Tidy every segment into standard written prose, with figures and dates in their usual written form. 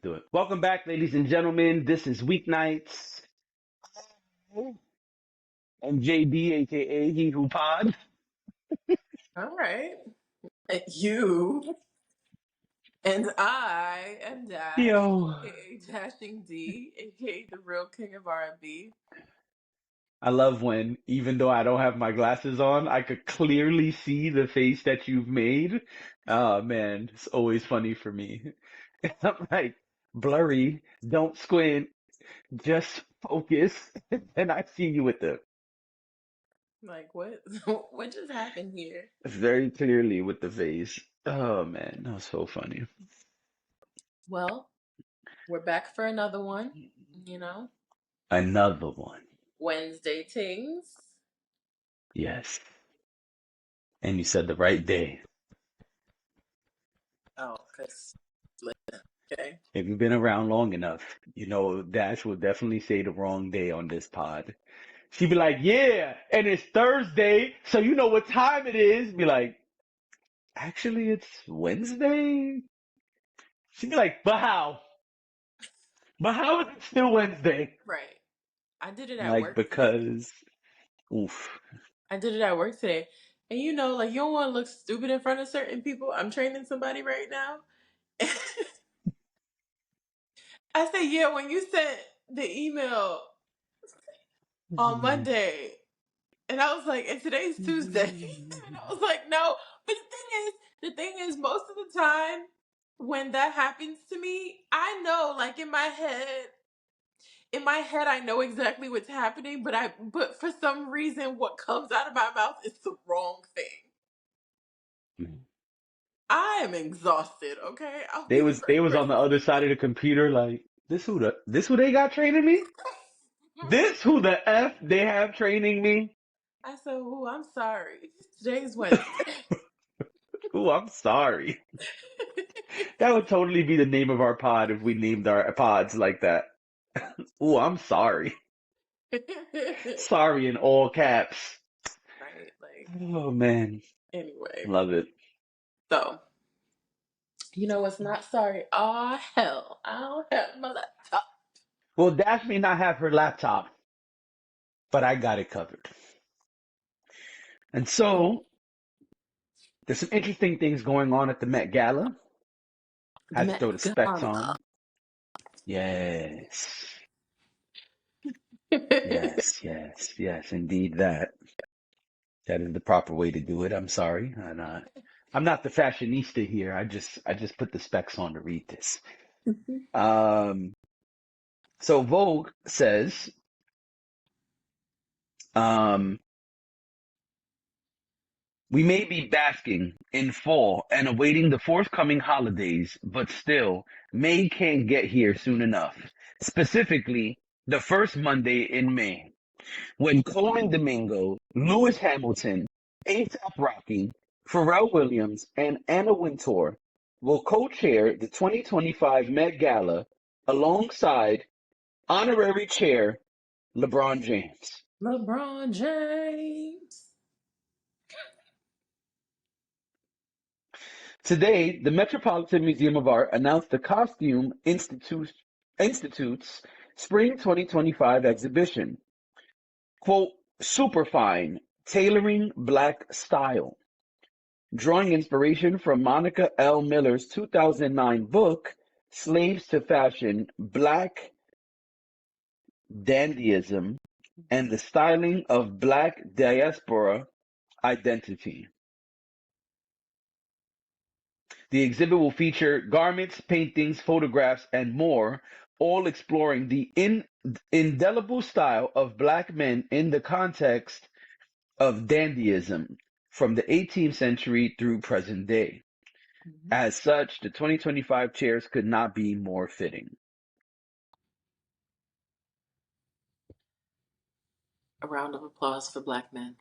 do it. Welcome back, ladies and gentlemen. This is Weeknights. And JD, aka He Who Pod. All right. You and I am Dash, Yo. aka Dashing D, aka the real king of R&B. I love when, even though I don't have my glasses on, I could clearly see the face that you've made. Oh man, it's always funny for me. I'm like, blurry, don't squint, just focus, and I see you with the Like what? What just happened here? very clearly with the face. Oh man, that was so funny. Well, we're back for another one. Another one. Wednesday tings. Yes. And you said the right day. Oh, cause okay. If you've been around long enough, you know Dash will definitely say the wrong day on this pod. She'd be like, yeah, and it's Thursday, so you know what time it is. Be like, actually, it's Wednesday? She'd be like, but how? But how is it still Wednesday? Right. I did it at Like, work today. because, oof. I did it at work today. And you don't want to look stupid in front of certain people. I'm training somebody right now. I said, yeah, when you sent the email on Monday, and I was like, and today's Tuesday. And I was like, no. But the thing is, most of the time when that happens to me, I know, like in my head, I know exactly what's happening, but for some reason, what comes out of my mouth is the wrong thing. I am exhausted. Okay, I'll They be was very they was on frank. the other side of the computer like, this who they got training me? This who the F they have training me? I said, "Oh, I'm sorry. Today's Wednesday." Ooh, I'm sorry. That would totally be the name of our pod if we named our pods like that. Ooh, I'm sorry. Sorry in all caps. Right, like Oh man, anyway. love it. So, what's not sorry? Oh hell, I don't have my laptop. Well, Dash may not have her laptop, but I got it covered. And so, there's some interesting things going on at the Met Gala. The Had to Met throw the specs Gala. on. Yes. Yes, indeed that. That is the proper way to do it. I'm sorry. And I'm not the fashionista here. I just put the specs on to read this. Um, so Vogue says, um, we may be basking in fall and awaiting the forthcoming holidays, but still, May can't get here soon enough. Specifically, the first Monday in May, when Coleman Domingo, Lewis Hamilton, A$AP Rocky, Pharrell Williams, and Anna Wintour will co-chair the 2025 Met Gala alongside honorary chair LeBron James. LeBron James. Today, the Metropolitan Museum of Art announced the Costume Institute's Spring 2025 exhibition. Quote, Superfine, Tailoring Black Style. Drawing inspiration from Monica L. Miller's 2009 book, Slaves to Fashion, Black Dandyism and the Styling of Black Diaspora Identity. The exhibit will feature garments, paintings, photographs, and more, all exploring the indelible style of Black men in the context of dandyism from the 18th century through present day. As such, the 2025 chairs could not be more fitting. A round of applause for Black men.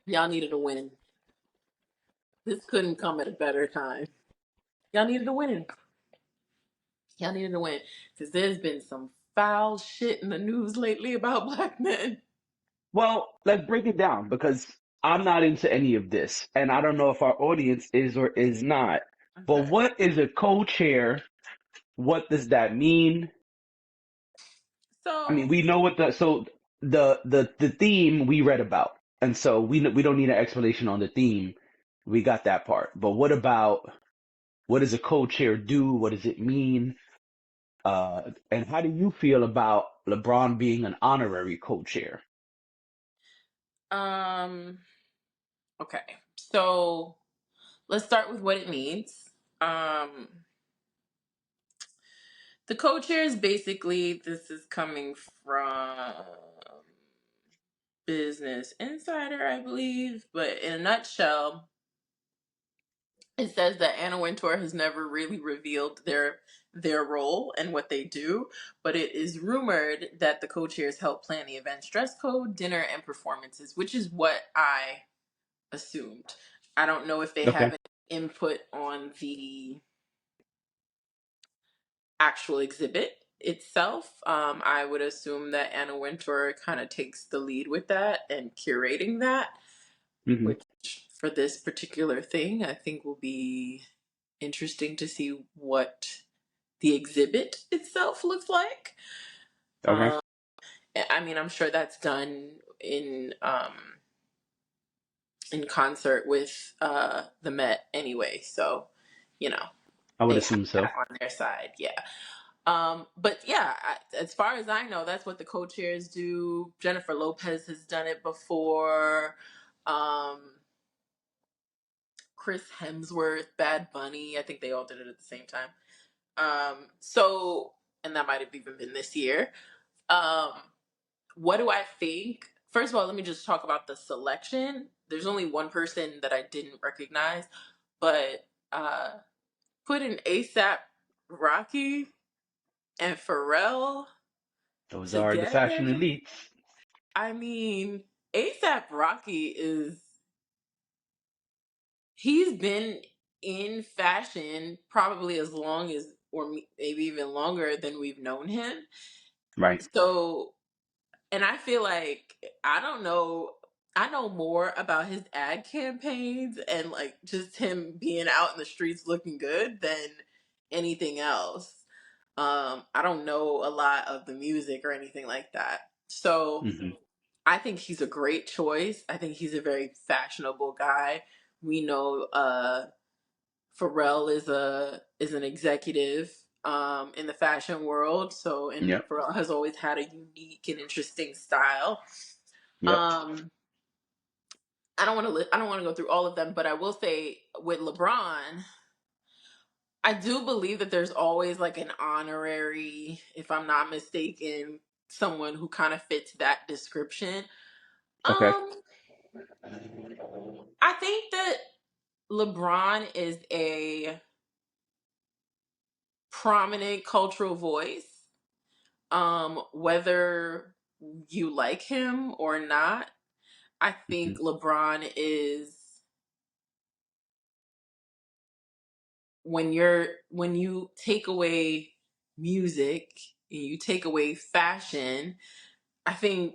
Y'all needed a win. This couldn't come at a better time. Y'all needed a win. Y'all needed a win. Because there's been some foul shit in the news lately about Black men. Well, let's break it down because I'm not into any of this, and I don't know if our audience is or is not. But Okay. what is a co-chair? What does that mean? I mean, So, we know what the theme we read about, and so we don't need an explanation on the theme. We got that part. But what does a co-chair do? What does it mean? And how do you feel about LeBron being an honorary co-chair? um, okay. So let's start with what it means. Um, the co-chairs basically, this is coming from Business Insider, I believe, but in a nutshell, it says that Anna Wintour has never really revealed their role and what they do, but it is rumored that the co-chairs help plan the event's dress code, dinner, and performances, which is what I assumed. I don't know if they Okay. have any input on the actual exhibit itself. I would assume that Anna Wintour kind of takes the lead with that and curating that, Hmm. which for this particular thing, I think will be interesting to see what the exhibit itself looks like. Okay. Um, I mean, I'm sure that's done in concert with the Met anyway. So, you know, I would they have assume so. that on their side. Yeah. But yeah, as far as I know, that's what the co-chairs do. Jennifer Lopez has done it before. Um, Chris Hemsworth, Bad Bunny, I think they all did it at the same time. So, and that might have even been this year. Um, what do I think? First of all, let me just talk about the selection. There's only one person that I didn't recognize, but uh, put in ASAP Rocky and Pharrell Those are the fashion together. elites. I mean, ASAP Rocky he's been in fashion probably as long as, or maybe even longer than we've known him. Right. So, and I feel like, I don't know, I know more about his ad campaigns and like just him being out in the streets looking good than anything else. I don't know a lot of the music or anything like that. So, Hmm. I think he's a great choice. I think he's a very fashionable guy. We know Pharrell is an executive in the fashion world. So, and Yep. Pharrell has always had a unique and interesting style. Yep. Um, I don't want to go through all of them, but I will say with LeBron, I do believe that there's always like an honorary, if I'm not mistaken, someone who kind of fits that description. Okay. Um, I think that LeBron is a prominent cultural voice. Whether you like him or not, I Hmm. think LeBron is, when you take away music and you take away fashion, I think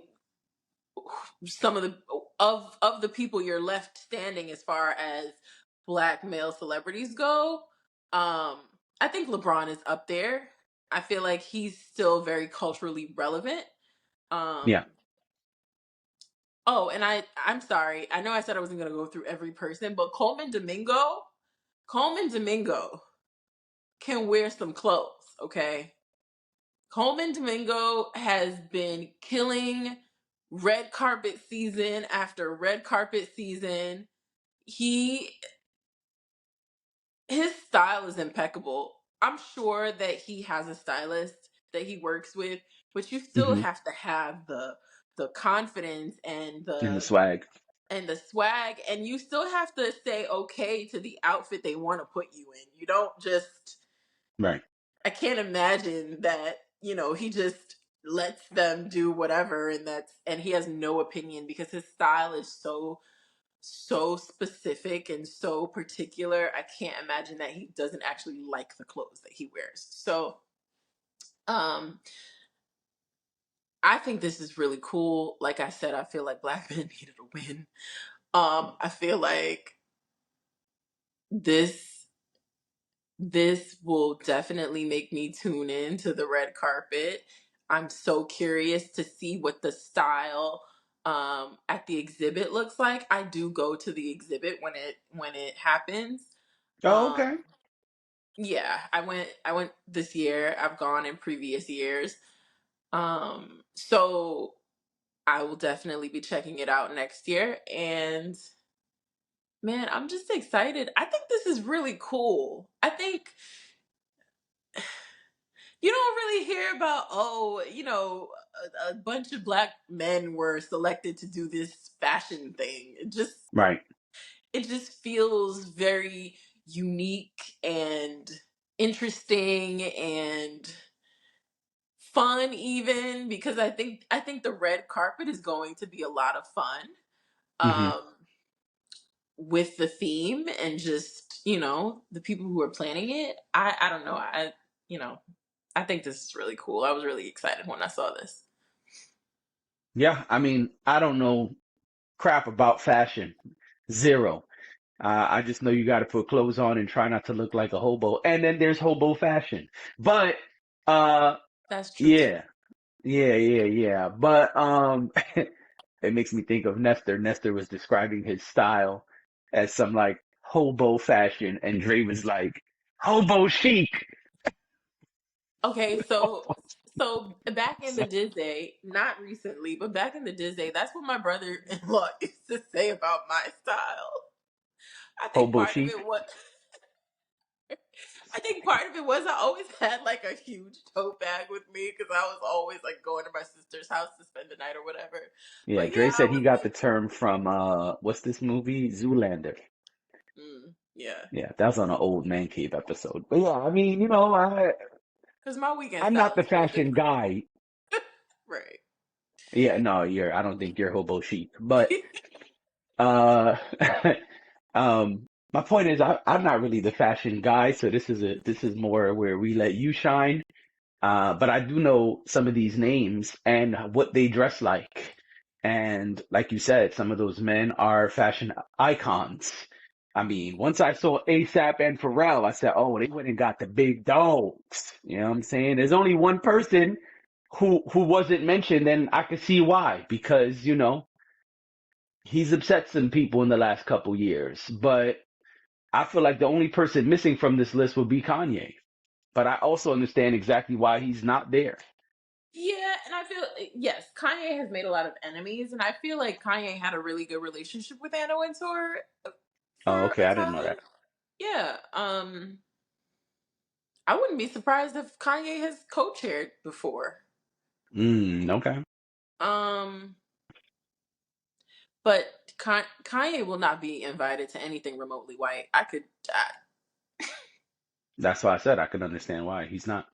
some of the people you're left standing as far as black male celebrities go, I think LeBron is up there. I feel like he's still very culturally relevant. Um, Yeah. oh, and I'm sorry. I know I said I wasn't going to go through every person, but Coleman Domingo can wear some clothes, okay? Coleman Domingo has been killing red carpet season after red carpet season. He His style is impeccable. I'm sure that he has a stylist that he works with, but you still Hmm. have to have the confidence and And the swag. the swag, and you still have to say okay to the outfit they want to put you in. You don't just, Right. I can't imagine that, he just lets them do whatever, and he has no opinion because his style is so specific and so particular. I can't imagine that he doesn't actually like the clothes that he wears. So, um I think this is really cool. Like I said, I feel like black men needed a win. I feel like this this will definitely make me tune in to the red carpet. I'm so curious to see what the style at the exhibit looks like. I do go to the exhibit when it happens. Oh, Um, okay. yeah, I went this year. I've gone in previous years. So I will definitely be checking it out next year. And man, I'm just excited. I think this is really cool. I think you don't really hear about, oh, a bunch of black men were selected to do this fashion thing. Right. It just feels very unique and interesting and fun, even because I think the red carpet is going to be a lot of fun. Hmm. Um with the theme and just, the people who are planning it. I don't know. You know, I think this is really cool. I was really excited when I saw this. Yeah, I mean, I don't know crap about fashion. Zero. I just know you got to put clothes on and try not to look like a hobo. And then there's hobo fashion. But uh That's true too. yeah. Yeah. But it makes me think of Nestor. Nestor was describing his style as some like hobo fashion, and Dre was like hobo chic. Okay, so back in the So, Disney, not recently, but back in the Disney, that's what my brother-in-law used to say about my style. I think hobo part of chic. it was I think part of it was I always had like a huge tote bag with me because I was always like going to my sister's house to spend the night or whatever. Yeah, But yeah, Dre I said he was got the like, term from what's this movie? Zoolander. yeah, Yeah, that was on an old man cave episode. But yeah, I mean, because my weekend I'm not style the is a little fashion different, guy. right? Yeah, no, I don't think you're hobo chic. But uh my point is I'm not really the fashion guy, so this is more where we let you shine. But I do know some of these names and what they dress like. And like you said, some of those men are fashion icons. I mean, once I saw ASAP and Pharrell, I said, oh, they went and got the big dogs. You know what I'm saying? There's only one person who wasn't mentioned, and I could see why, because, he's upset some people in the last couple years. But I feel like the only person missing from this list would be Kanye. But I also understand exactly why he's not there. Yeah, and I feel yes, Kanye has made a lot of enemies, and I feel like Kanye had a really good relationship with Anna Wintour Oh, for okay. a I didn't know time. that. Yeah, I wouldn't be surprised if Kanye has co-chaired before. Okay. Um, but Kanye will not be invited to anything remotely white. That's why I said I can understand why he's not.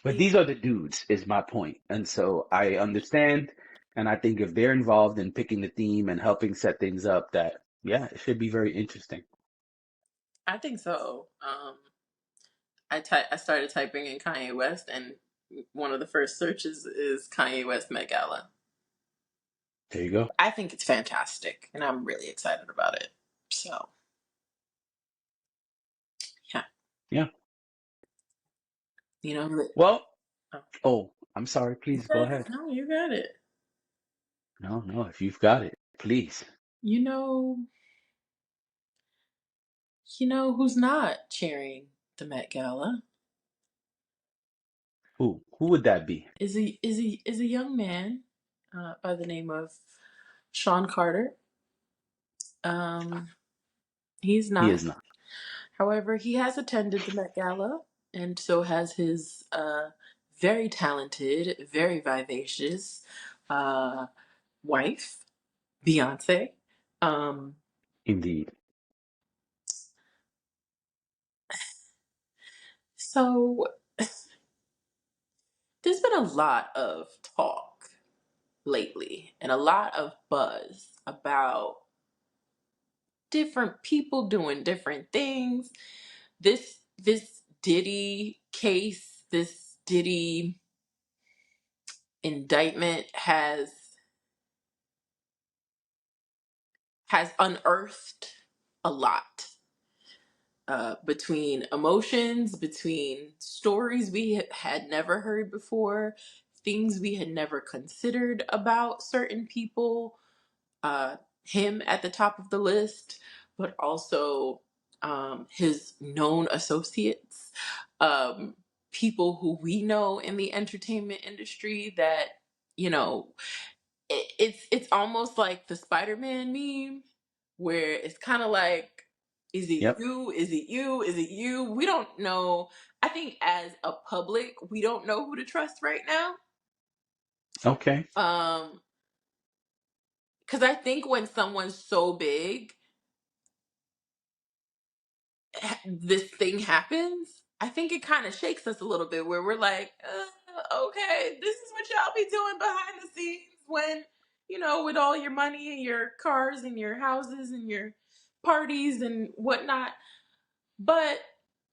But He, these are the dudes, is my point. And so I understand. And I think if they're involved in picking the theme and helping set things up, that, yeah, it should be very interesting. I think so. I started typing in Kanye West, and one of the first searches is Kanye West Met Gala. There you go. I think it's fantastic, and I'm really excited about it. So yeah, Yeah. you know, Well, oh, oh, I'm sorry. Please go ahead. no, you got it. No, no, if you've got it, please. You know, who's not cheering the Met Gala Who would that be? is a young man by the name of Sean Carter. Um, he's He not. is not. However, he has attended the Met Gala, and so has his very talented, very vivacious uh, wife, Beyonce. Um, Indeed. so there's been a lot of talk lately and a lot of buzz about different people doing different things. This Diddy case, this Diddy indictment has unearthed a lot. between emotions, between stories we had never heard before, things we had never considered about certain people, him at the top of the list, but also his known associates, um, people who we know in the entertainment industry that, you know, it's almost like the Spider-Man meme where it's kind of like, is it Yep. you? Is it you? Is it you? We don't know. I think as a public, we don't know who to trust right now. Okay. Because I think when someone's so big, this thing happens, I think it kind of shakes us a little bit where we're like, okay, this is what y'all be doing behind the scenes when, with all your money and your cars and your houses and your parties and whatnot. But,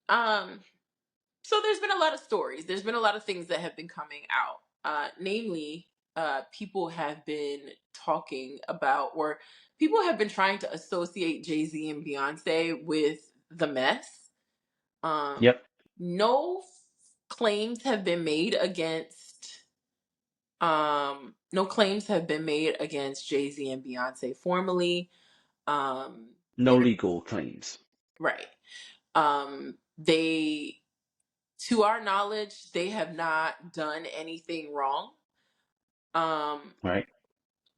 so there's been a lot of stories. There's been a lot of things that have been coming out. Namely, people have been talking about, or people have been trying to associate Jay-Z and Beyonce with the mess. Yep. No claims have been made against no claims have been made against Jay-Z and Beyonce formally. No legal claims. Right. They, to our knowledge, they have not done anything wrong. Right.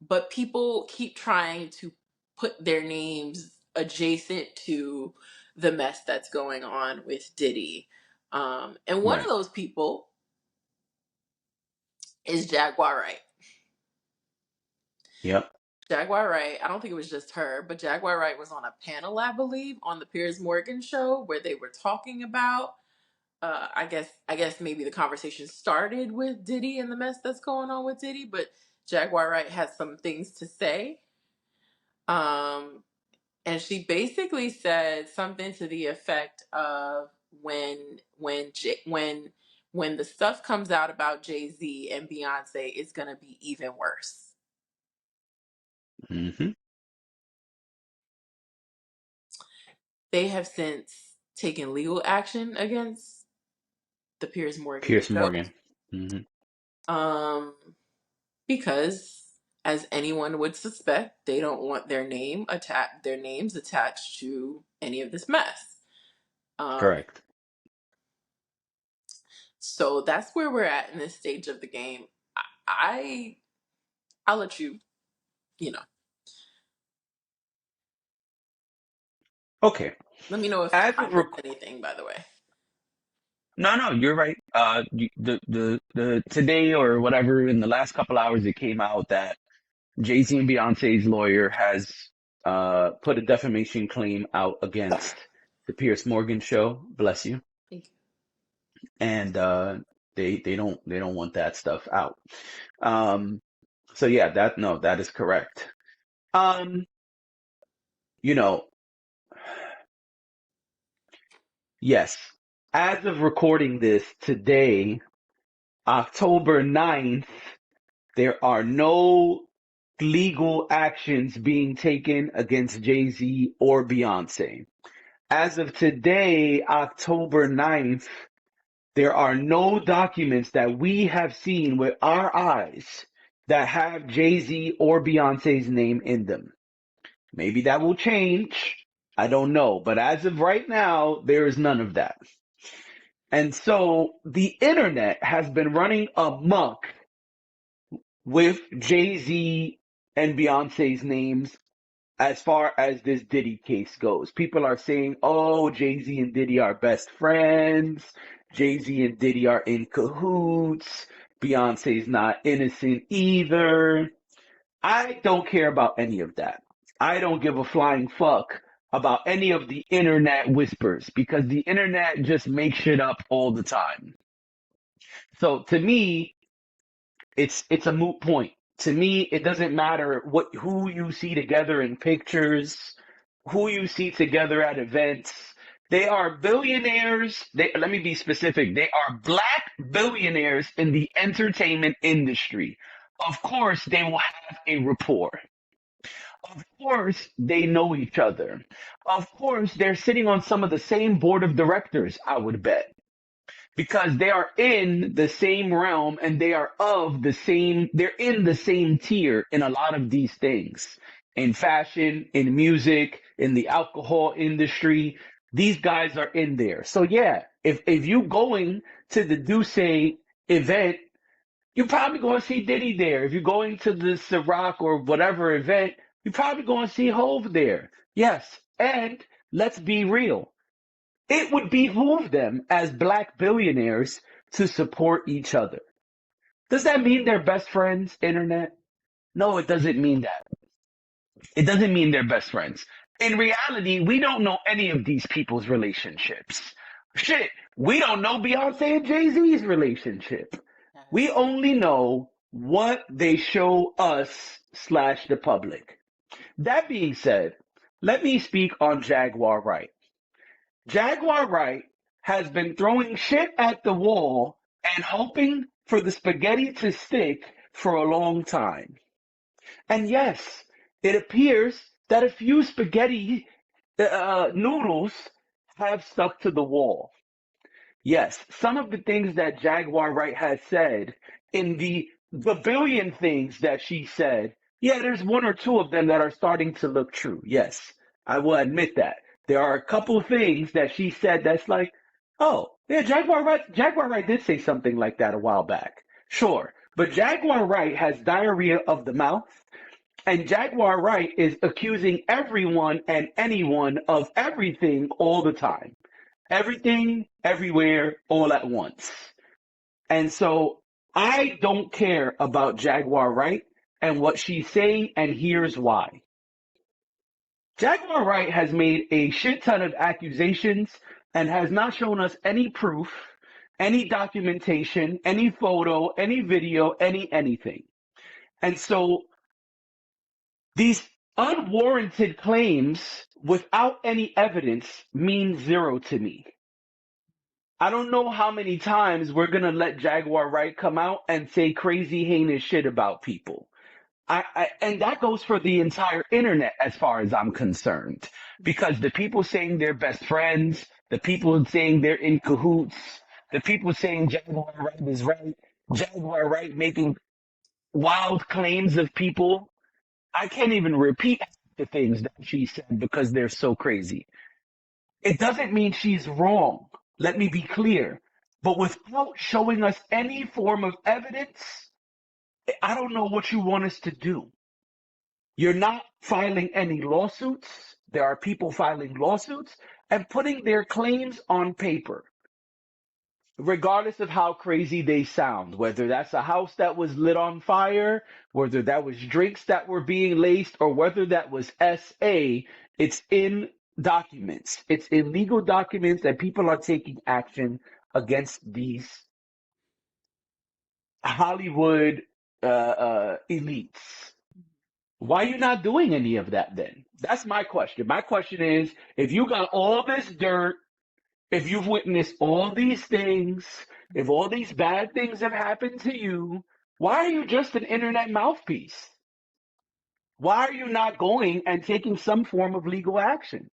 But people keep trying to put their names adjacent to the mess that's going on with Diddy. And one of Right. those people is Jaguar Wright. Yep. Jaguar Wright, I don't think it was just her, but Jaguar Wright was on a panel, I believe, on the Piers Morgan show where they were talking about I guess maybe the conversation started with Diddy and the mess that's going on with Diddy, but Jaguar Wright has some things to say. And she basically said something to the effect of when the stuff comes out about Jay-Z and Beyonce, it's gonna be even worse. Mm-hmm. They have since taken legal action against the Piers Morgan Piers show. Morgan. Mm-hmm. Because as anyone would suspect, they don't want their names attached to any of this mess. Correct. So that's where we're at in this stage of the game. I'll let you, you know, Okay. let me know if As I of missed anything, by the way. no, you're right. The today or whatever in the last couple hours it came out that Jay-Z and Beyonce's lawyer has put a defamation claim out against the Piers Morgan show. Bless you. Thank you. And they don't want that stuff out. So yeah, that is correct. Um, you know, yes. As of recording this today, October 9th, there are no legal actions being taken against Jay-Z or Beyonce. As of today, October 9th, there are no documents that we have seen with our eyes that have Jay-Z or Beyonce's name in them. Maybe that will change. I don't know. But as of right now, there is none of that. And so the internet has been running amok with Jay-Z and Beyonce's names as far as this Diddy case goes. People are saying, oh, Jay-Z and Diddy are best friends. Jay-Z and Diddy are in cahoots. Beyonce's not innocent either. I don't care about any of that. I don't give a flying fuck about any of the internet whispers because the internet just makes shit up all the time. So to me, it's a moot point. To me, it doesn't matter who you see together in pictures, who you see together at events. They are billionaires. Let me be specific. They are black billionaires in the entertainment industry. Of course, they will have a rapport. Of course, they know each other. Of course, they're sitting on some of the same board of directors, I would bet, because they are in the same realm and they are they're in the same tier in a lot of these things. In fashion, in music, in the alcohol industry, these guys are in there. So yeah, if you going to the Duce event, you're probably going to see Diddy there. If you're going to the Ciroc or whatever event, you're probably going to see Hove there. Yes. And let's be real. It would behoove them as black billionaires to support each other. Does that mean they're best friends, internet? No, it doesn't mean that. It doesn't mean they're best friends. In reality, we don't know any of these people's relationships. Shit, we don't know Beyonce and Jay-Z's relationship. We only know what they show us slash the public. That being said, let me speak on Jaguar Wright. Jaguar Wright has been throwing shit at the wall and hoping for the spaghetti to stick for a long time. And yes, it appears that a few spaghetti noodles have stuck to the wall. Yes, some of the things that Jaguar Wright has said in the billion things that she said, yeah, there's one or two of them that are starting to look true. Yes, I will admit that. There are a couple things that she said that's like, oh, yeah, Jaguar Wright did say something like that a while back. Sure, but Jaguar Wright has diarrhea of the mouth, and Jaguar Wright is accusing everyone and anyone of everything all the time. Everything, everywhere, all at once. And so I don't care about Jaguar Wright and what she's saying, and here's why. Jaguar Wright has made a shit ton of accusations and has not shown us any proof, any documentation, any photo, any video, anything. And so these unwarranted claims without any evidence mean zero to me. I don't know how many times we're going to let Jaguar Wright come out and say crazy, heinous shit about people. And that goes for the entire internet as far as I'm concerned. Because the people saying they're best friends, the people saying they're in cahoots, the people saying Jaguar Wright is right, Jaguar Wright making wild claims of people. I can't even repeat the things that she said because they're so crazy. It doesn't mean she's wrong. Let me be clear. But without showing us any form of evidence, I don't know what you want us to do. You're not filing any lawsuits. There are people filing lawsuits and putting their claims on paper, regardless of how crazy they sound, whether that's a house that was lit on fire, whether that was drinks that were being laced, or whether that was SA, it's in documents. It's in legal documents, and people are taking action against these Hollywood elites. Why are you not doing any of that then? That's my question. My question is, if you got all this dirt, if you've witnessed all these things, if all these bad things have happened to you, why are you just an internet mouthpiece? Why are you not going and taking some form of legal action?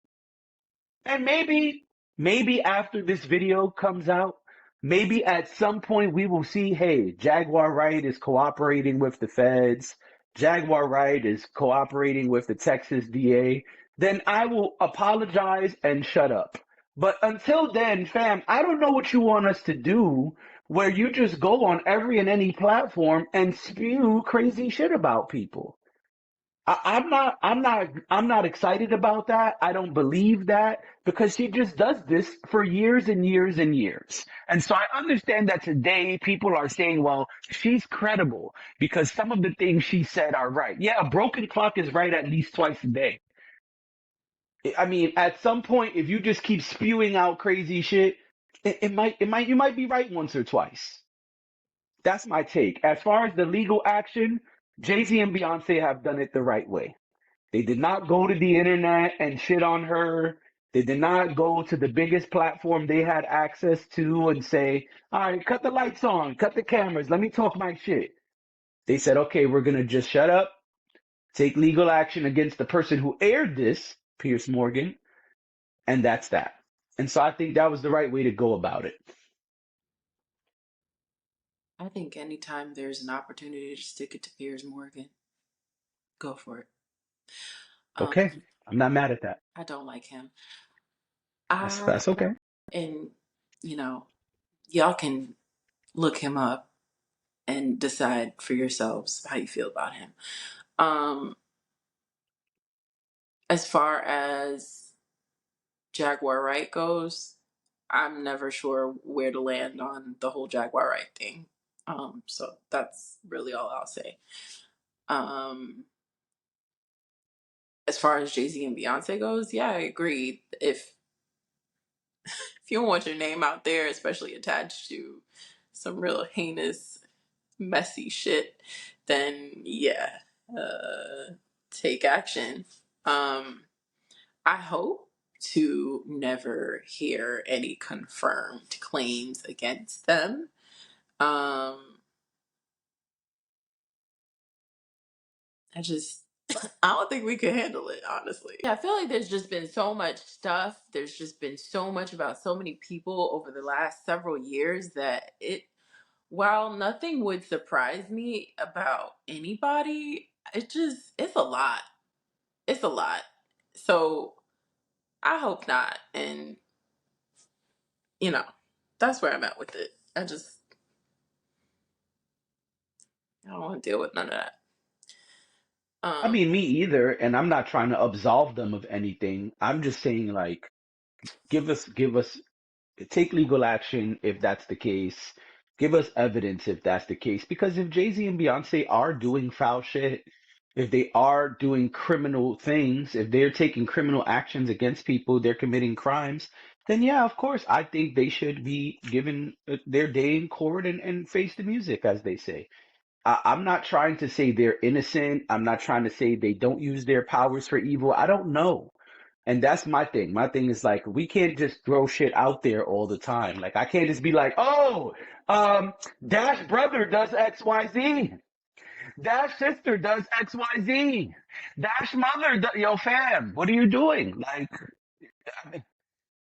And maybe after this video comes out, maybe at some point we will see, hey, Jaguar Wright is cooperating with the feds. Jaguar Wright is cooperating with the Texas DA. Then I will apologize and shut up. But until then, fam, I don't know what you want us to do where you just go on every and any platform and spew crazy shit about people. I'm not excited about that. I don't believe that because she just does this for years and years and years. And so I understand that today people are saying, well, she's credible because some of the things she said are right. Yeah, a broken clock is right at least twice a day. I mean, at some point, if you just keep spewing out crazy shit, you might be right once or twice. That's my take. As far as the legal action, Jay-Z and Beyonce have done it the right way. They did not go to the internet and shit on her. They did not go to the biggest platform they had access to and say, all right, cut the lights on, cut the cameras, let me talk my shit. They said, okay, we're going to just shut up. Take legal action against the person who aired this, Piers Morgan, and that's that. And so I think that was the right way to go about it. I think anytime there's an opportunity to stick it to Piers Morgan, go for it. Um, Okay. I'm not mad at that. I don't like him. That's I that's okay. and you know, y'all can look him up and decide for yourselves how you feel about him. Um, as far as Jaguar Wright goes, I'm never sure where to land on the whole Jaguar Wright thing. So that's really all I'll say. Um, as far as Jay-Z and Beyonce goes, yeah, I agree. If you don't want your name out there, especially attached to some real heinous, messy shit, then yeah, take action. Um, I hope to never hear any confirmed claims against them. Um, I just, I don't think we can handle it, honestly. Yeah, I feel like there's just been so much stuff. There's just been so much about so many people over the last several years that while nothing would surprise me about anybody, it's a lot. It's a lot. So I hope not. And, you know, that's where I'm at with it. I don't want to deal with none of that. I Um, mean, me either, and I'm not trying to absolve them of anything. I'm just saying, like, give us, take legal action if that's the case. Give us evidence if that's the case. Because if Jay-Z and Beyonce are doing foul shit, if they are doing criminal things, if they're taking criminal actions against people, they're committing crimes, then yeah, of course, I think they should be given their day in court and face the music, as they say. I'm not trying to say they're innocent. I'm not trying to say they don't use their powers for evil. I don't know. And that's my thing. My thing is like we can't just throw shit out there all the time. Like I can't just be like, oh, Dash brother does XYZ. Dash sister does XYZ. Dash mother, yo fam, what are you doing? Like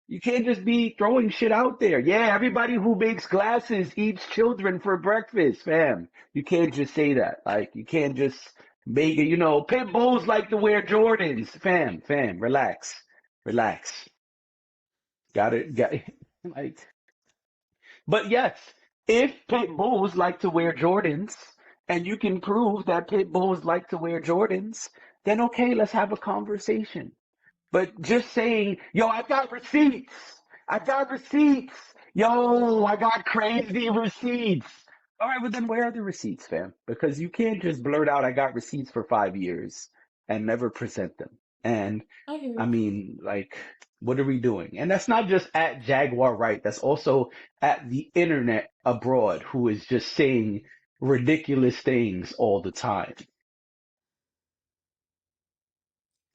you can't just be throwing shit out there. Yeah, everybody who makes glasses eats children for breakfast, fam. You can't just say that. Like, you can't just make it, pit bulls like to wear Jordans. Fam, relax. Relax. Got it. Like, but yes, if pit bulls like to wear Jordans and you can prove that pit bulls like to wear Jordans, then okay, let's have a conversation. But just saying, yo, I got receipts. I got receipts. Yo, I got crazy receipts. All right, well then where are the receipts, fam? Because you can't just blurt out, I got receipts for 5 years and never present them. And I hear I you. mean, like, what are we doing? And that's not just at Jaguar Wright. That's also at the internet abroad who is just saying ridiculous things all the time.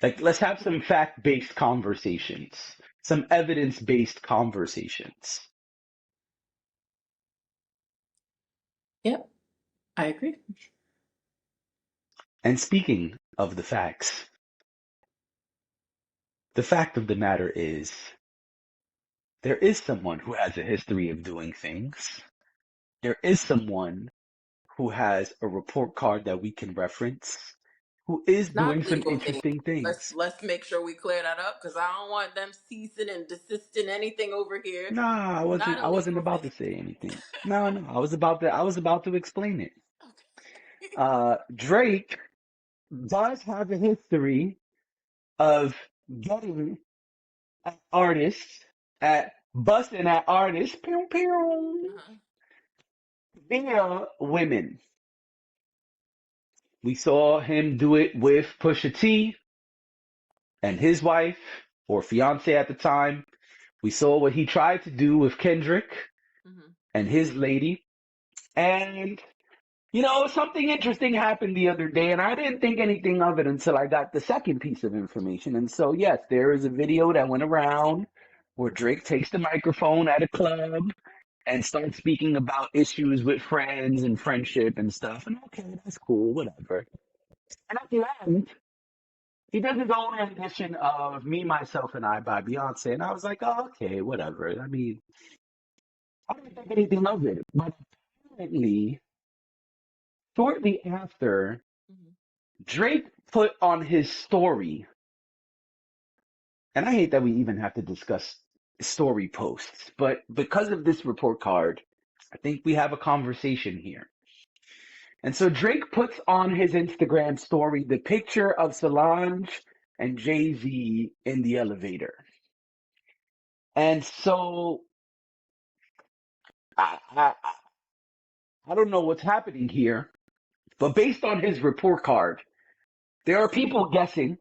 Like, let's have some fact-based conversations, some evidence-based conversations. Yep, I agree. And speaking of the facts, the fact of the matter is, there is someone who has a history of doing things. There is someone who has a report card that we can reference, who is doing Not some legal things. interesting Let's things. let's make sure we clear that up because I don't want them ceasing and desisting anything over here. Nah, I wasn't Not I wasn't illegal about to things. say anything. No, I was about to explain it. Okay. Drake does have a history of getting at artists, at busting at artists, pew, pew, Uh-huh. via women. We saw him do it with Pusha T and his wife, or fiance at the time. We saw what he tried to do with Kendrick Mm-hmm. and his lady. And, something interesting happened the other day, and I didn't think anything of it until I got the second piece of information. And so, yes, there is a video that went around where Drake takes the microphone at a club and starts speaking about issues with friends and friendship and stuff. And okay, that's cool, whatever. And at the end, he does his own rendition of Me, Myself, and I by Beyonce. And I was like, oh, okay, whatever. I mean, I don't think anything of it. But apparently, shortly after, Mhm. Drake put on his story, and I hate that we even have to discuss story posts, but because of this report card, I think we have a conversation here. And so Drake puts on his Instagram story the picture of Solange and Jay-Z in the elevator. And so I don't know what's happening here, but based on his report card, there are people guessing,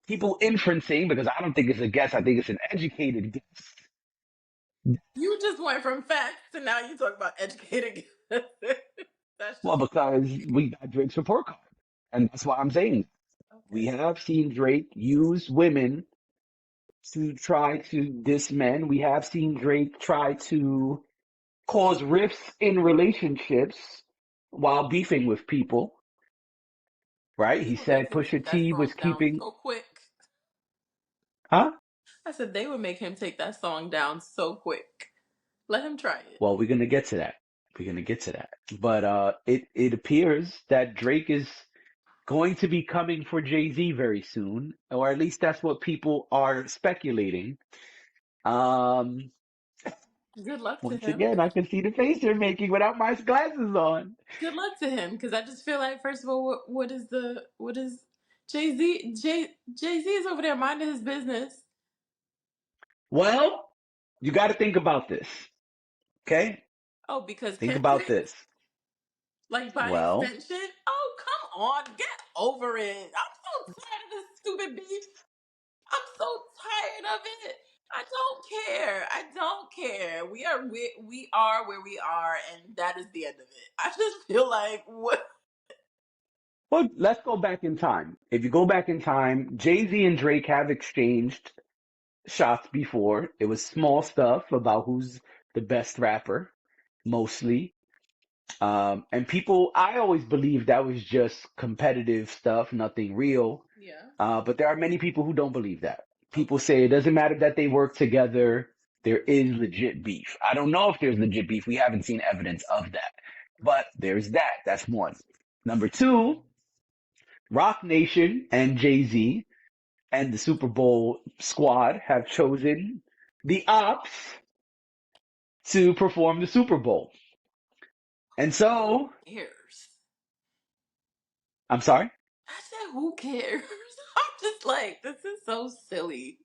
people inferencing, because I don't think it's a guess, I think it's an educated guess. You just went from facts to now you talk about educating. That's Well, just because we got Drake's report card. And that's why I'm saying we okay. have seen Drake use women to try to diss men. We have seen Drake try to cause rifts in relationships while beefing with people, right? They He would make said him Pusha take that T was song down keeping, so quick. huh? I said they would make him take that song down so quick. Let him try it. Well, we're gonna get to that. We're gonna get to that. But it appears that Drake is going to be coming for Jay-Z very soon, or at least that's what people are speculating. Um, Good luck to Once him. again, I can see the face you're making without my glasses on. Good luck to him, because I just feel like, first of all, what is Jay Z is over there minding his business. Well, you got to think about this, okay? Oh, because Think about Kendrick, this. like by Well, extension. Oh, come on, get over it. I'm so tired of this stupid beef. I'm so tired of it. I don't care. I don't care. We are where we are, and that is the end of it. I just feel like what. well, let's go back in time. If you go back in time, Jay-Z and Drake have exchanged shots before. It was small stuff about who's the best rapper, mostly. And people, I always believed that was just competitive stuff, nothing real. Yeah. But there are many people who don't believe that. People Okay. say it doesn't matter that they work together. There is legit beef. I don't know if there's legit beef. We haven't seen evidence of that. But there's that. That's one. Number two, Rock Nation and Jay-Z and the Super Bowl squad have chosen the Ops to perform the Super Bowl. And so, Who cares? I'm sorry? I said, who cares? I'm just like, this is so silly.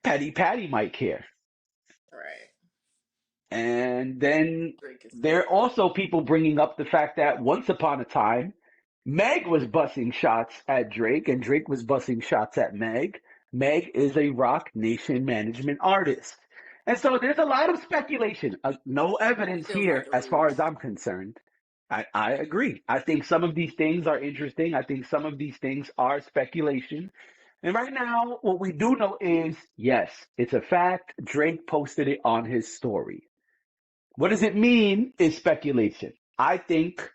Patty Patty might care. Right. And then Drake is there are silly. also people bringing up the fact that once upon a time, Meg was busting shots at Drake and Drake was busting shots at Meg. Meg is a Rock Nation management artist. And so there's a lot of speculation, no evidence Feels like here a as far as ruse. I'm concerned. I agree. I think some of these things are interesting. I think some of these things are speculation. And right now, what we do know is yes, it's a fact. Drake posted it on his story. What does it mean is speculation. I think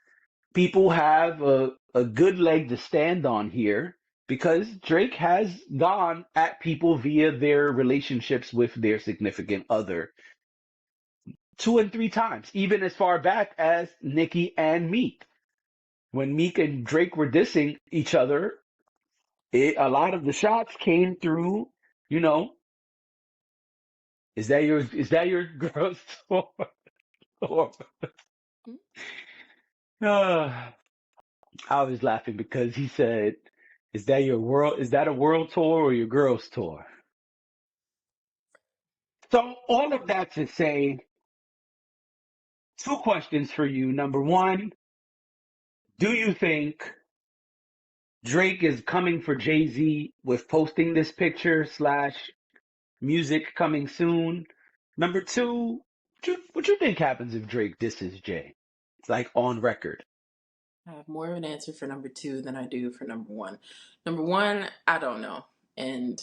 people have a good leg to stand on here because Drake has gone at people via their relationships with their significant other two and three times, even as far back as Nicki and Meek. When Meek and Drake were dissing each other, a lot of the shots came through, you know, is that your girl's tour? Or, Hmm? uh, I was laughing because he said, is that a world tour or your girl's tour? So all of that to say, two questions for you. Number one, do you think Drake is coming for Jay-Z with posting this picture slash music coming soon? Number two, what you think happens if Drake disses Jay? It's like on record. I have more of an answer for number two than I do for number one. Number one, I don't know. And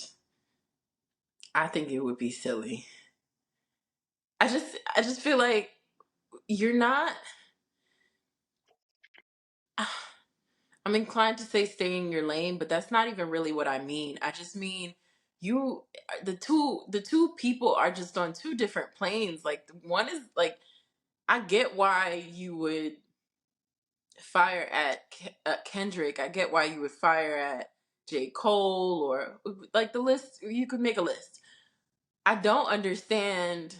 I think it would be silly. I just feel like you're not I'm inclined to say stay in your lane, but that's not even really what I mean. I just mean you the two people are just on two different planes. Like one is like I get why you would fire at Kendrick. I get why you would fire at J. Cole or like the list. You could make a list. I don't understand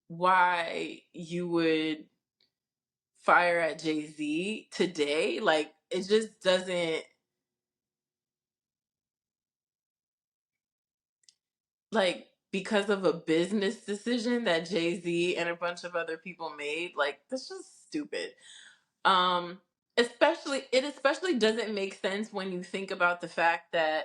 why you would fire at Jay-Z today. Like it just doesn't like because of a business decision that Jay-Z and a bunch of other people made. Like that's just stupid. Um especially doesn't make sense when you think about the fact that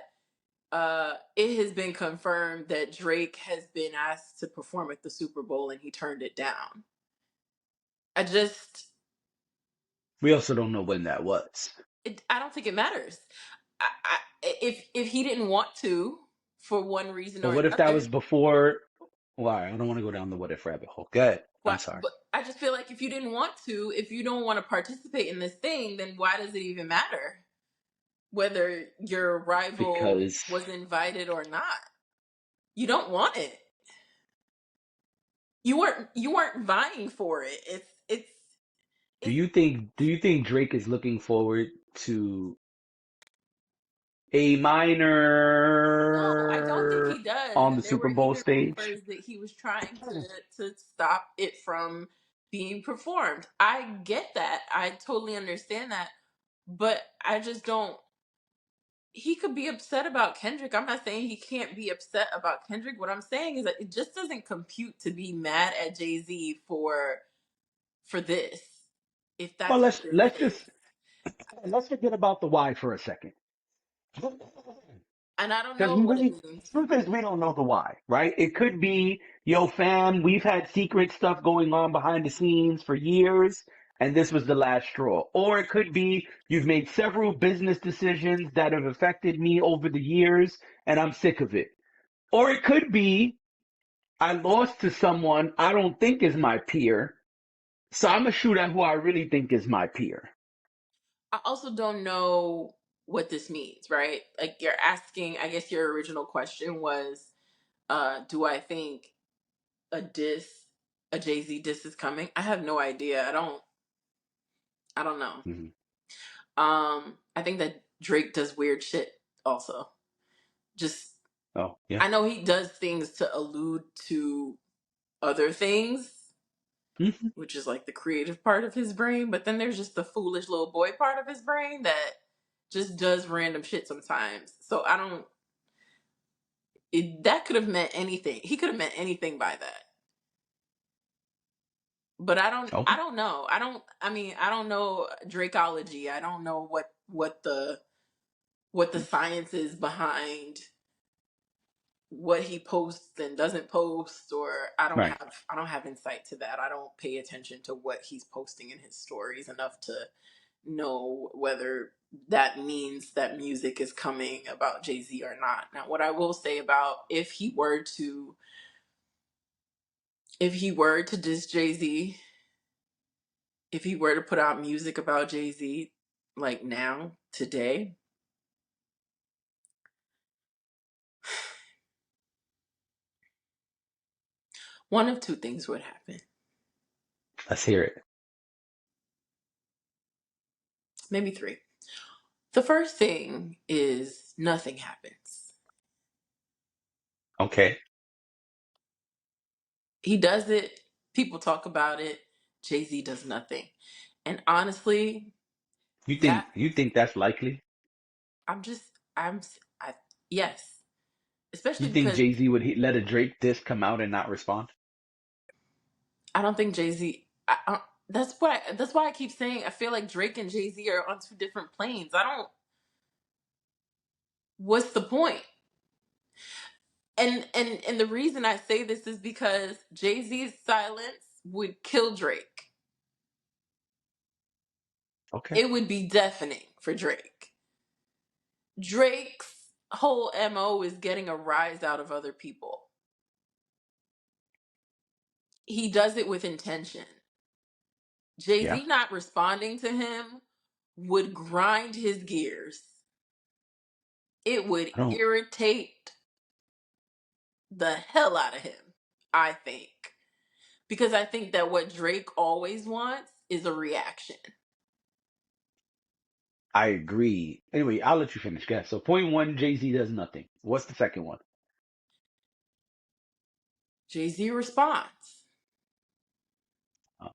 it has been confirmed that Drake has been asked to perform at the Super Bowl and he turned it down. I just We also don't know when that was. I don't think it matters. If he didn't want to for one reason But or what if that another, was before? Why? I don't want to go down the what if rabbit hole. Good. I'm why? sorry. But I just feel like if you didn't want to, if you don't want to participate in this thing, then why does it even matter whether your rival Because was invited or not? You don't want it. You weren't vying for it. It's do you think Drake is looking forward to a No, I don't think minor he does. on the And there Super were Bowl even stage? rumors that he was trying to stop it from being performed. I get that. I totally understand that. But I just don't he could be upset about Kendrick. I'm not saying he can't be upset about Kendrick. What I'm saying is that it just doesn't compute to be mad at Jay-Z for this. If Well, that's what this is. let's forget about the why for a second. And I don't Because know what it the means. truth is, we don't know the why, right? It could be, yo, fam, we've had secret stuff going on behind the scenes for years, and this was the last straw. Or it could be, you've made several business decisions that have affected me over the years, and I'm sick of it. Or it could be, I lost to someone I don't think is my peer, so I'm gonna shoot at who I really think is my peer. I also don't know what this means, right? Like you're asking, I guess your original question was, do I think a diss, a Jay-Z diss is coming? I have no idea. I don't know. Mhm. I think that Drake does weird shit also. Just Oh, yeah. I know he does things to allude to other things, Mhm. which is like the creative part of his brain, but then there's just the foolish little boy part of his brain that just does random shit sometimes. So I don't that could have meant anything. He could have meant anything by that. But I Okay. don't know. I don't know Drakeology. I don't know what the science is behind what he posts and doesn't post, or Right. I don't have insight to that. I don't pay attention to what he's posting in his stories enough to know whether that means that music is coming about Jay-Z or not. Now what I will say about if he were to diss Jay-Z, if he were to put out music about Jay-Z like now, today, one of two things would happen. Let's hear it. Maybe three. The first thing is nothing happens. Okay. He does it, people talk about it, Jay-Z does nothing. And honestly, that You think that's likely? I'm just I'm I yes, You especially think because Jay-Z would let a Drake diss come out and not respond? I don't think Jay-Z that's why I keep saying I feel like Drake and Jay-Z are on two different planes. I don't what's the point? And the reason I say this is because Jay-Z's silence would kill Drake. Okay. It would be deafening for Drake. Drake's whole MO is getting a rise out of other people. He does it with intention. Yeah. Jay-Z not responding to him would grind his gears. It would I don't. irritate the hell out of him, I think. Because I think that what Drake always wants is a reaction. I agree. Anyway, I'll let you finish. Guess. So point one, Jay-Z does nothing. What's the second one? Jay-Z responds. Uh,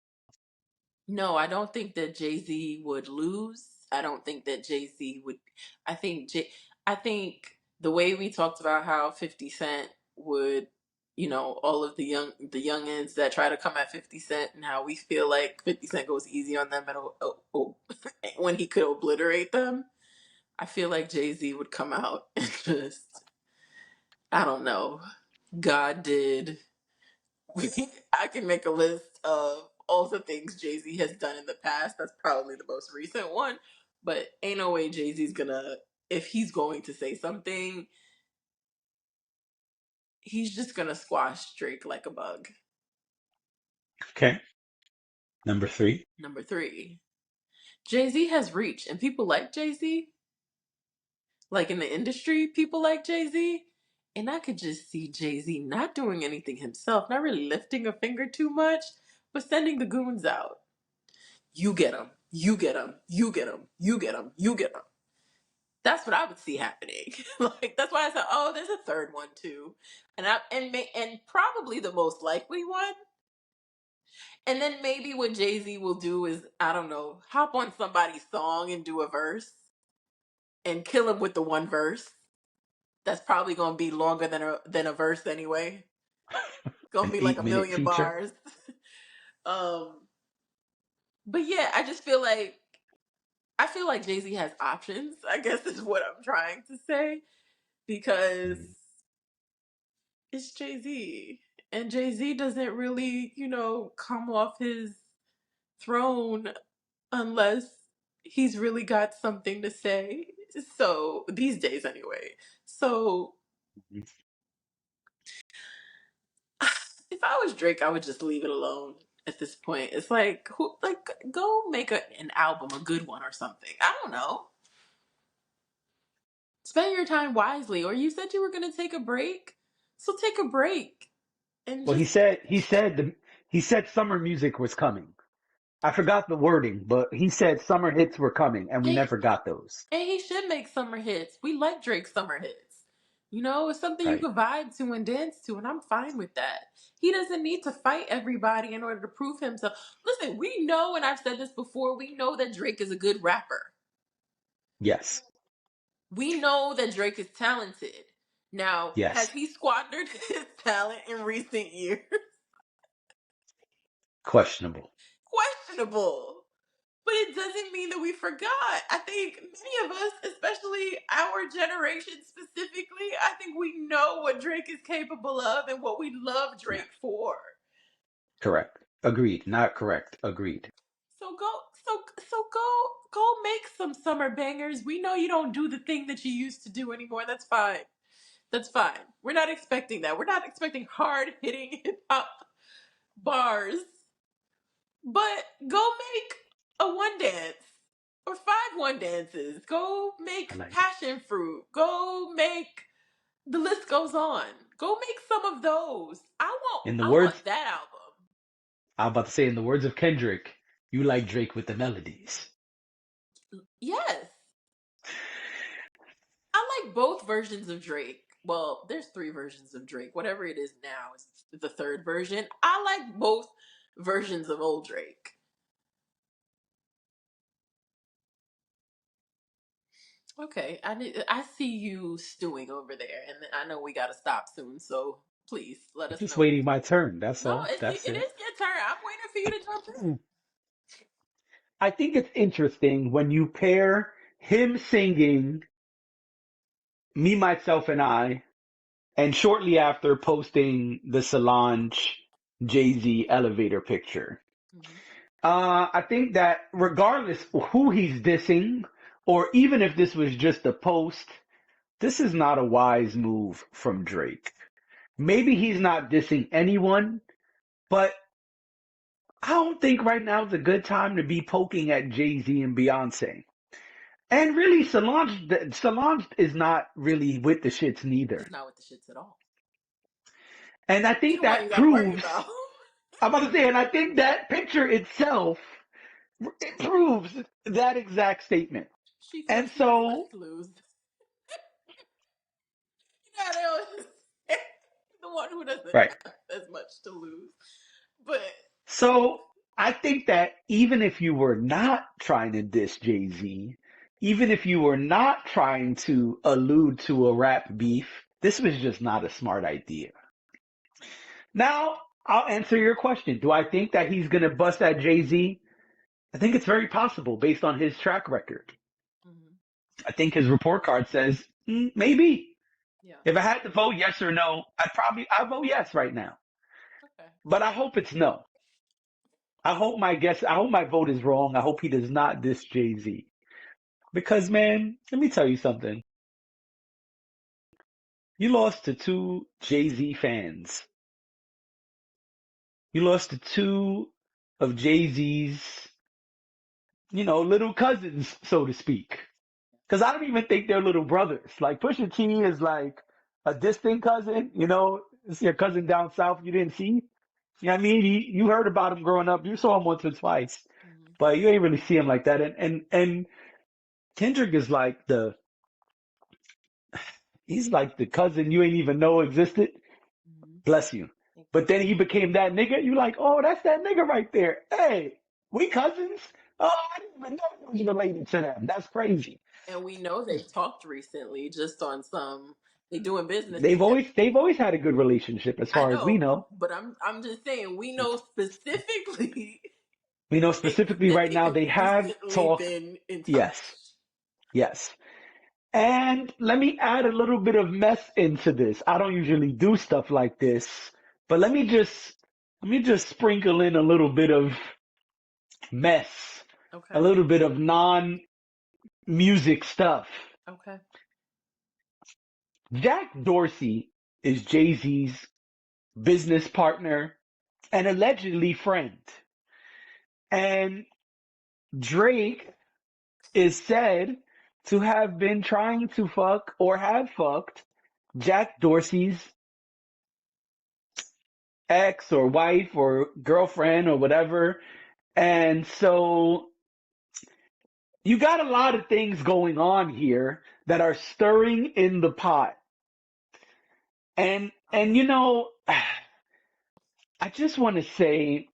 No, I don't think that Jay-Z would lose. I don't think that Jay-Z would. I think I think the way we talked about how 50 Cent would, all of the youngins that try to come at 50 Cent, and how we feel like 50 Cent goes easy on them and when he could obliterate them. I feel like Jay-Z would come out and just, I don't know. God did. I can make a list of all the things Jay-Z has done in the past. That's probably the most recent one. But ain't no way Jay-Z's gonna, if he's going to say something, he's just gonna squash Drake like a bug. okay. Number three. Number three, Jay-Z has reach, and people like Jay-Z. Like in the industry, people like Jay-Z. And I could just see Jay-Z not doing anything himself, not really lifting a finger too much, but sending the goons out. You get him. You get him. You get him. You get him. You get him. That's what I would see happening. Like that's why I said, oh, there's a third one too, and probably the most likely one. And then maybe what Jay Z will do is, I don't know, hop on somebody's song and do a verse and kill him with the one verse. That's probably gonna be longer than a verse anyway. It's gonna An be like a 8-minute million feature. bars. um, but yeah, I feel like Jay Z has options, I guess is what I'm trying to say, because Mm. it's Jay Z. And Jay Z doesn't really, come off his throne unless he's really got something to say. So, these days anyway. So, if I was Drake, I would just leave it alone at this point. It's like, go make an album, a good one or something. I don't know. Spend your time wisely. Or you said you were going to take a break. So take a break and Well, just, he said summer music was coming. I forgot the wording, but he said summer hits were coming, and we and, never got those. and he should make summer hits. We like Drake's summer hits. It's something you Right. could vibe to and dance to, and I'm fine with that. He doesn't need to fight everybody in order to prove himself. Listen, we know, and I've said this before, we know that Drake is a good rapper. Yes. We know that Drake is talented. Now, has Yes. he squandered his talent in recent years? Questionable. Questionable. But it doesn't mean that we forgot. I think many of us, especially our generation specifically, I think we know what Drake is capable of and what we love Yeah. Drake for. Correct. Agreed. Not correct. Agreed. So go make some summer bangers. We know you don't do the thing that you used to do anymore. That's fine. That's fine. We're not expecting that. We're not expecting hard hitting hip hop bars. But go make a one dance or five one dances. Go I make like passion fruit. Go make, the list goes on. Go make some of those. in the I words want that album. I'm about to say in the words of Kendrick, you like Drake with the melodies. Yes. I like both versions of Drake. Well, there's three versions of Drake. Whatever it is now is the third version. I like both versions of old Drake. Okay, I see you stewing over there, and I know we got to stop soon. So please let us Just know. waiting my turn. That's No, all. it That's is it. your turn. I'm waiting for you to jump in. I think it's interesting when you pair him singing Me, Myself, and I, and shortly after posting the Solange Jay-Z elevator picture. Mhm. I think that regardless who he's dissing, or even if this was just a post, this is not a wise move from Drake. Maybe he's not dissing anyone, but I don't think right now is a good time to be poking at Jay-Z and Beyonce. And really, Solange is not really with the shits She's neither. not with the shits at all. And I She think the one you that got to worry proves, about. I'm about to say, and I think that picture itself, it proves that exact statement. She And feels she has much so, to lose. You know, they always say the one who doesn't right. have as much to lose. But So I think that even if you were not trying to diss Jay-Z, even if you were not trying to allude to a rap beef, this was just not a smart idea. Now, I'll answer your question. Do I think that he's going to bust at Jay-Z? I think it's very possible based on his track record. mm-hmm. I think his report card says maybe. Yeah. If I had to vote yes or no, I'd vote yes right now. Okay. But I hope it's no. I hope my vote is wrong. I hope he does not diss Jay-Z. Because man, let me tell you something. You lost to two Jay-Z fans. You lost to two of Jay-Z's, little cousins, so to speak. Because I don't even think they're little brothers. Like Pusha T is like a distant cousin, it's your cousin down south you didn't see. You know what I mean? You heard about him growing up. You saw him once or twice, Mm-hmm. but you ain't really see him like that. And Kendrick is like he's like the cousin you ain't even know existed. Mm-hmm. Bless you. But then he became that nigga. You like, oh, that's that nigga right there. Hey, we cousins? Oh, I didn't even know he was related to them. That's crazy. And we know they've talked recently, just on some. They doing business They've together. always they've always had a good relationship as I far as we know, know. but I'm just saying we know specifically We know specifically that right now they've they have recently talked. been in touch. Yes, yes. And let me add a little bit of mess into this. I don't usually do stuff like this, but let me just sprinkle in a little bit of mess, a Okay. little bit of non-music stuff. Okay. Jack Dorsey is Jay-Z's business partner and allegedly friend. And Drake is said to have been trying to fuck or have fucked Jack Dorsey's ex or wife or girlfriend or whatever. And so you got a lot of things going on here that are stirring in the pot. And I just want to say,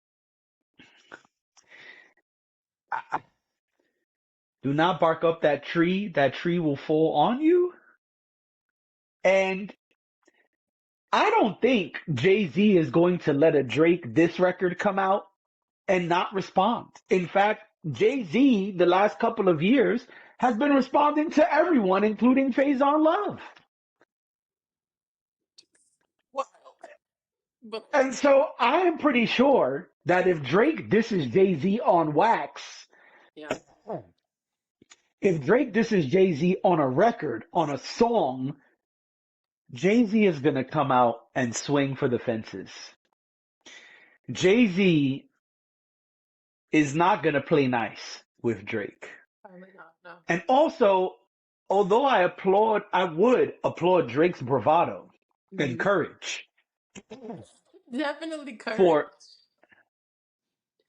do not bark up that tree. That tree will fall on you. And I don't think Jay-Z is going to let a Drake diss record come out and not respond. In fact, Jay-Z, the last couple of years, has been responding to everyone, including Faison Love. Wild. But And so I am pretty sure that if Drake disses Jay-Z on wax, yeah. if Drake disses Jay-Z on a record, on a song, Jay-Z is going to come out and swing for the fences. Jay-Z is not going to play nice with Drake. Probably not. No. And also, although I would applaud Drake's bravado and Mm-hmm. courage Definitely courage. for,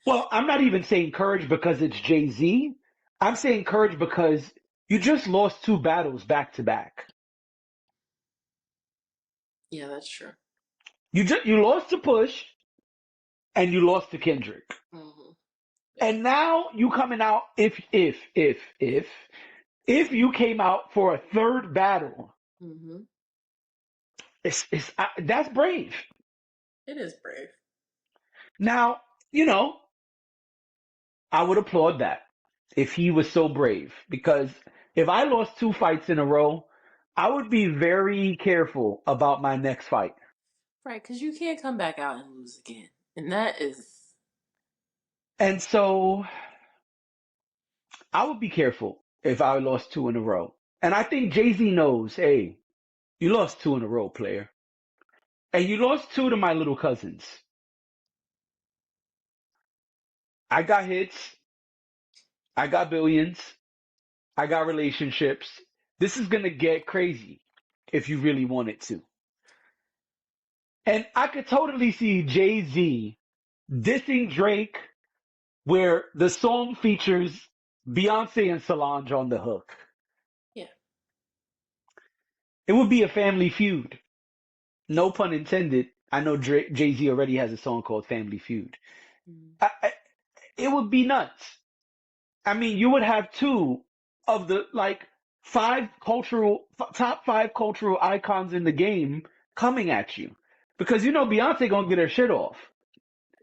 well, I'm not even saying courage because it's Jay-Z. I'm saying courage because you just lost two battles back to back. Yeah, that's true. You lost to Push and you lost to Kendrick. Mm-hmm. And now you coming out if you came out for a third battle, Mm-hmm. that's brave. It is brave. Now, you know, I would applaud that if he was so brave because if I lost two fights in a row, I would be very careful about my next fight. Right, because you can't come back out and lose again. And that is. And so I would be careful if I lost two in a row. And I think Jay-Z knows, hey, you lost two in a row, player. And you lost two to my little cousins. I got hits. I got billions. I got relationships. This is gonna get crazy if you really want it to. And I could totally see Jay-Z dissing Drake where the song features Beyonce and Solange on the hook. Yeah. It would be a family feud. No pun intended. I know Jay-Z already has a song called Family Feud. Mm. It would be nuts. I mean, you would have two of the like top five cultural icons in the game coming at you. Because you know Beyonce gonna get her shit off.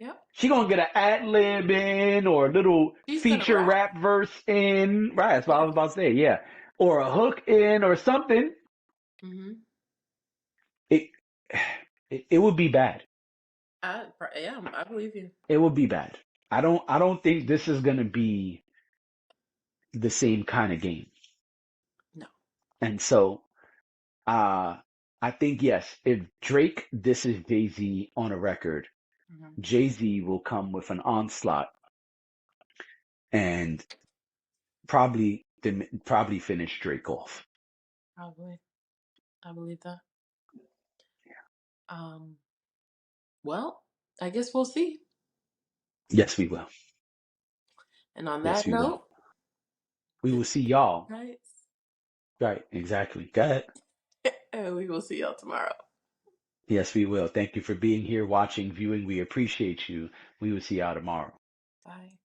Yep. She gonna get an ad lib in or a little She's gonna feature rap verse in. Right, that's what I Yeah. was about to say, yeah. Or a hook in or something. Mm-hmm. It it would be bad. Yeah, I believe you. It would be bad. I don't think this is gonna be the same kind of game. No. And so I think yes, if Drake disses Jay-Z on a record, Mm-hmm. Jay-Z will come with an onslaught and probably finish Drake off. Probably. I believe that. Well, I guess we'll see. Yes, we will. And on Yes, that we will. note, We will see y'all. right? Right, exactly. Go ahead. And we will see y'all tomorrow. Yes, we will. Thank you for being here, watching, viewing. We appreciate you. We will see y'all tomorrow. Bye.